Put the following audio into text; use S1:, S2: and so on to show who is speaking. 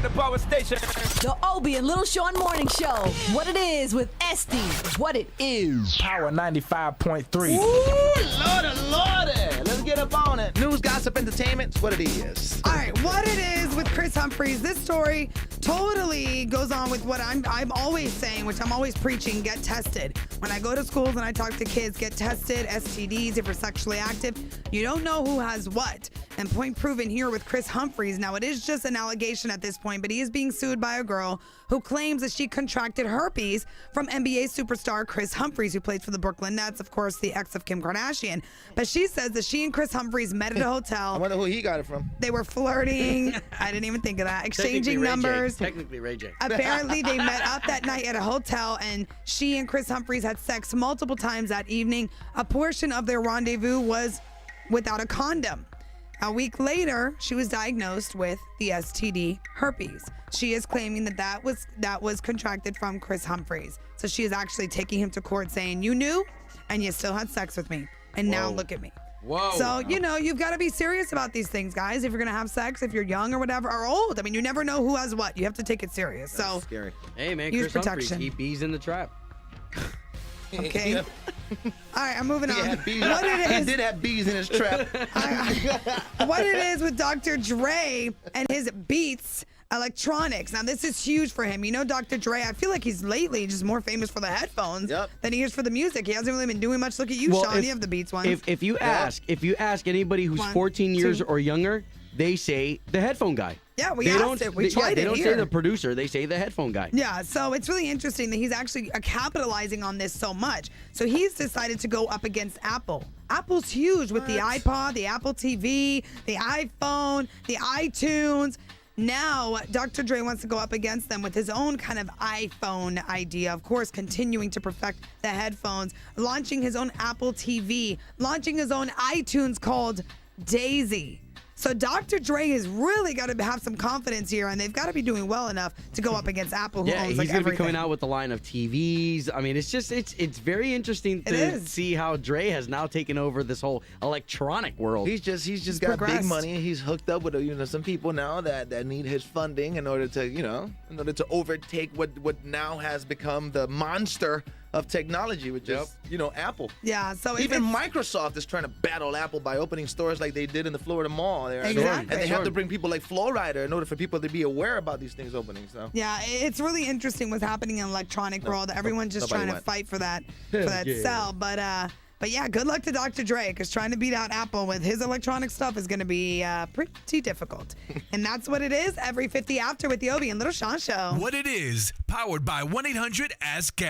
S1: the power station.
S2: The Obie and Little Shawn Morning Show. What it is with Estee. What it is.
S3: Power 95.3.
S4: Ooh, Lordy. Let's get up on it. News, gossip, entertainment. It's what it is.
S5: All right, what it is with Kris Humphries. This story totally goes on with what I'm always saying, which I'm always preaching, get tested. When I go to schools and I talk to kids, get tested, STDs, if you're sexually active. You don't know who has what. And point proven here with Kris Humphries. Now, it is just an allegation at this point, but he is being sued by a girl who claims that she contracted herpes from NBA superstar Kris Humphries, who plays for the Brooklyn Nets, of course, the ex of Kim Kardashian. But she says that she and Kris Humphries met at a hotel.
S4: I wonder who he got it from.
S5: They were flirting. I didn't even think of that. Exchanging numbers.
S6: Technically Ray J.
S5: Apparently, they met up that night at a hotel, and she and Kris Humphries had sex multiple times that evening. A portion of their rendezvous was without a condom. A week later, she was diagnosed with the STD herpes. She is claiming that was contracted from Kris Humphries. So she is actually taking him to court saying, you knew, and you still had sex with me. And now look at me.
S6: Whoa.
S5: So, you've got to be serious about these things, guys. If you're going to have sex, if you're young or whatever, or old. I mean, you never know who has what. You have to take it serious.
S4: That's scary.
S6: Hey, man,
S5: use
S6: Kris Humphries,
S5: protection.
S6: keep bees in the trap.
S5: Okay. All right, I'm moving on.
S4: What it is? He did have bees in his trap.
S5: What it is with Dr. Dre and his Beats electronics. Now, this is huge for him. You know, Dr. Dre, I feel like he's lately just more famous for the headphones than he is for the music. He hasn't really been doing much. Look at you, Sean. You have the Beats one.
S6: If you ask anybody who's 14 years or younger, they say the headphone guy.
S5: Yeah, we asked it. We tried
S6: They
S5: it
S6: don't
S5: here.
S6: say the producer. They say the headphone guy.
S5: Yeah, so it's really interesting that he's actually capitalizing on this so much. So he's decided to go up against Apple. Apple's huge with the iPod, the Apple TV, the iPhone, the iTunes. Now, Dr. Dre wants to go up against them with his own kind of iPhone idea. Of course, continuing to perfect the headphones, launching his own Apple TV, launching his own iTunes called Daisy. So Dr. Dre has really got to have some confidence here, and they've got to be doing well enough to go up against Apple, who owns
S6: he's
S5: like
S6: going to be
S5: everything.
S6: coming out with a line of TVs. I mean, it's very interesting to see how Dre has now taken over this whole electronic world.
S4: He's just got big money. He's hooked up with some people now that need his funding in order to overtake what now has become the monster of technology, which is Apple.
S5: Yeah, so
S4: even Microsoft is trying to battle Apple by opening stores like they did in the Florida Mall there.
S5: Exactly.
S4: And they have to bring people like Flo Rida in order for people to be aware about these things opening. So
S5: yeah, it's really interesting what's happening in the electronic world. Everyone's just trying to fight for that sell. But yeah, good luck to Dr. Dre, because trying to beat out Apple with his electronic stuff is going to be pretty difficult. And that's what it is every 50 after with the Obie and Little Shawn Show.
S7: What it is, powered by 1-800-ASK.